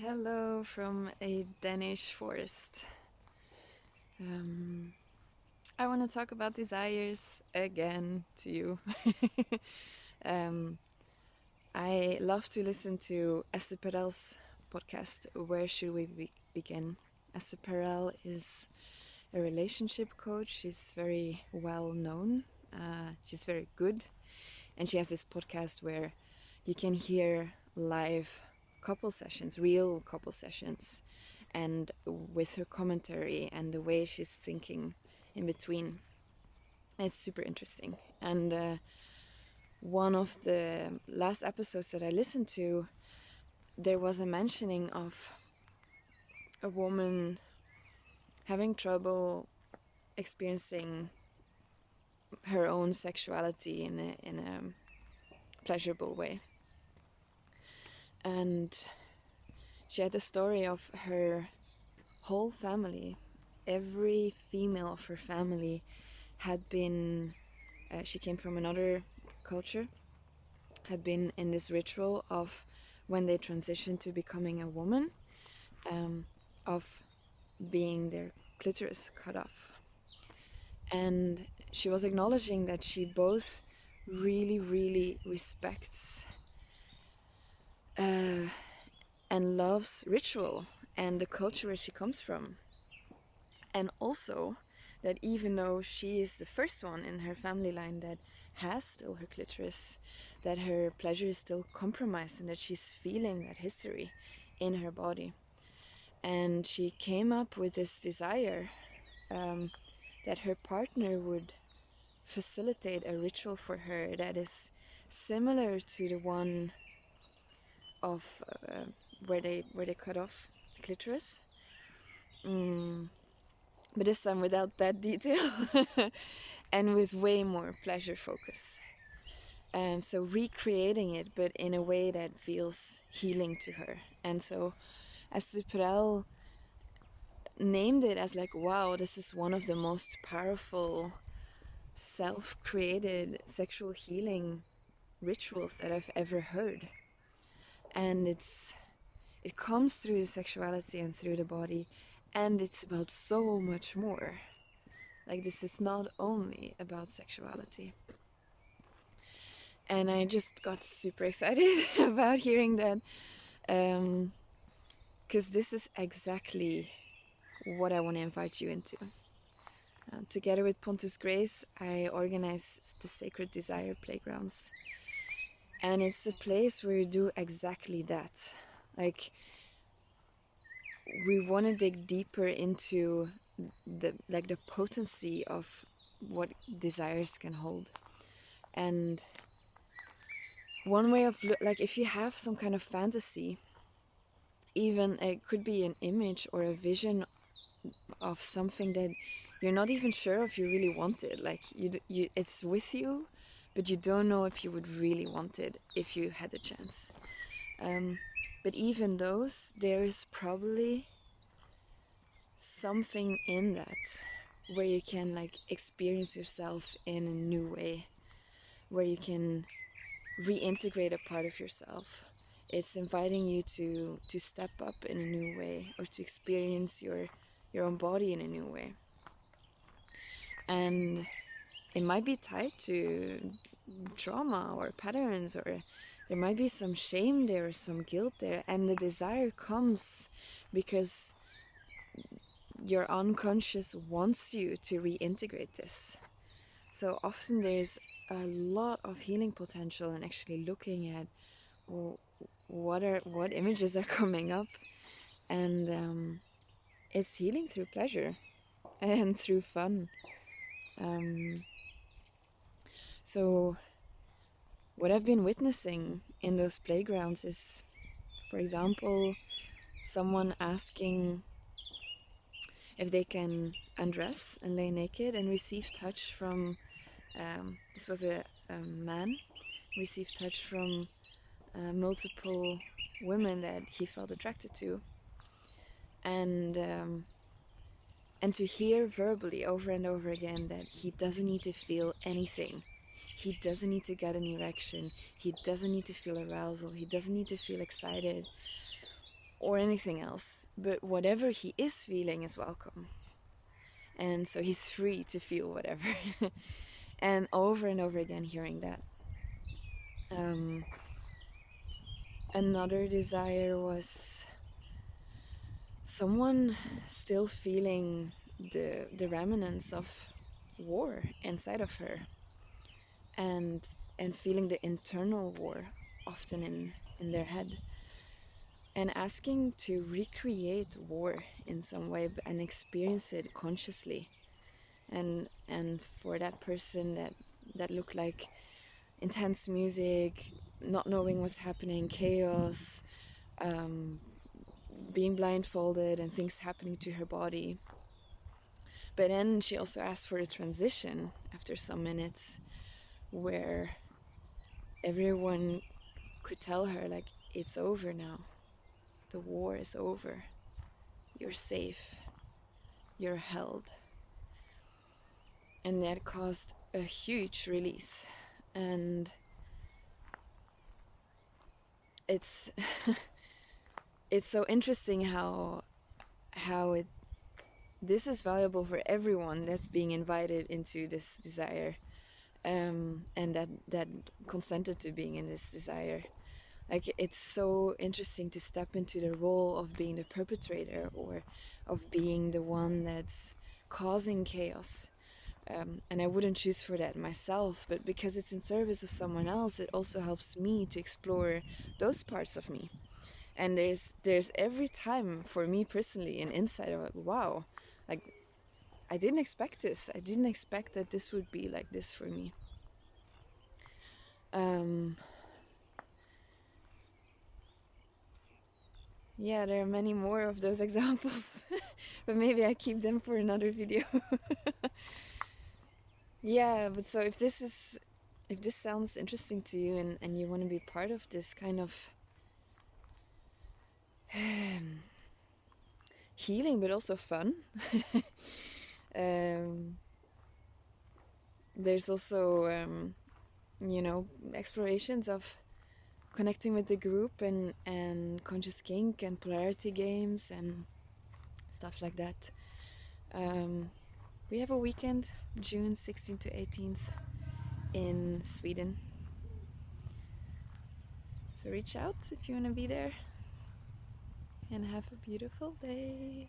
Hello from a Danish forest. I want to talk about desires again to you. um, I love to listen to Esther Perel's podcast, Where Should We Begin? Esther Perel is a relationship coach. She's very well known, she's very good, and she has this podcast where you can hear live couple sessions, real couple sessions, and with her commentary and the way she's thinking in between. It's super interesting. And one of the last episodes that I listened to, there was a mentioning of a woman having trouble experiencing her own sexuality in a pleasurable way. And she had the story of her whole family. Every female of her family had been, she came from another culture, had been in this ritual of when they transitioned to becoming a woman, of being their clitoris cut off. And she was acknowledging that she both really, really respects and loves ritual and the culture where she comes from. And also that even though she is the first one in her family line that has still her clitoris, that her pleasure is still compromised and that she's feeling that history in her body. And she came up with this desire that her partner would facilitate a ritual for her that is similar to the one of where they cut off the clitoris, but this time without that detail and with way more pleasure focus. So recreating it, but in a way that feels healing to her. And so Esther Perel named it as like, wow, this is one of the most powerful self-created sexual healing rituals that I've ever heard. And it comes through the sexuality and through the body, and it's about so much more. Like, this is not only about sexuality. And I just got super excited about hearing that, because this is exactly what I want to invite you into. Together with Pontus Grace, I organize the Sacred Desire Playgrounds. And it's a place where you do exactly that. Like, we want to dig deeper into the potency of what desires can hold. And one way of like, if you have some kind of fantasy, even it could be an image or a vision of something that you're not even sure if you really want it, like you it's with you, but you don't know if you would really want it if you had a chance. But even those, there is probably something in that where you can like experience yourself in a new way, where you can reintegrate a part of yourself. It's inviting you to step up in a new way, or to experience your own body in a new way. And it might be tied to trauma or patterns, or there might be some shame there or some guilt there, and the desire comes because your unconscious wants you to reintegrate this. So often there's a lot of healing potential in actually looking at, well, what images are coming up, and it's healing through pleasure and through fun. So what I've been witnessing in those playgrounds is, for example, someone asking if they can undress and lay naked and receive touch from, this was a man, received touch from multiple women that he felt attracted to. And to hear verbally over and over again that he doesn't need to feel anything. He doesn't need to get an erection. He doesn't need to feel arousal. He doesn't need to feel excited. or anything else, but whatever he is feeling is welcome. And so he's free to feel whatever. And over again, hearing that. Um, Another desire was someone still feeling the remnants of war inside of her, and feeling the internal war often in their head, and asking to recreate war in some way and experience it consciously. And for that person, that looked like intense music, not knowing what's happening, chaos, um, being blindfolded, and things happening to her body. But then she also asked for a transition after some minutes where everyone could tell her, like, it's over now. The war is over. You're safe. You're held. And that caused a huge release. And it's it's so interesting how it this is valuable for everyone that's being invited into this desire, and that consented to being in this desire. Like, it's so interesting to step into the role of being the perpetrator, or of being the one that's causing chaos. And I wouldn't choose for that myself, but because it's in service of someone else, it also helps me to explore those parts of me. And there's every time for me personally an insight of, like, wow, like, I didn't expect this. I didn't expect that this would be like this for me. Yeah, there are many more of those examples, but maybe I keep them for another video. Yeah, but so if this sounds interesting to you, and you want to be part of this kind of healing, but also fun, there's also explorations of connecting with the group, and conscious kink and polarity games and stuff like that. We have a weekend, June 16th to 18th, in Sweden. So reach out if you want to be there, and have a beautiful day.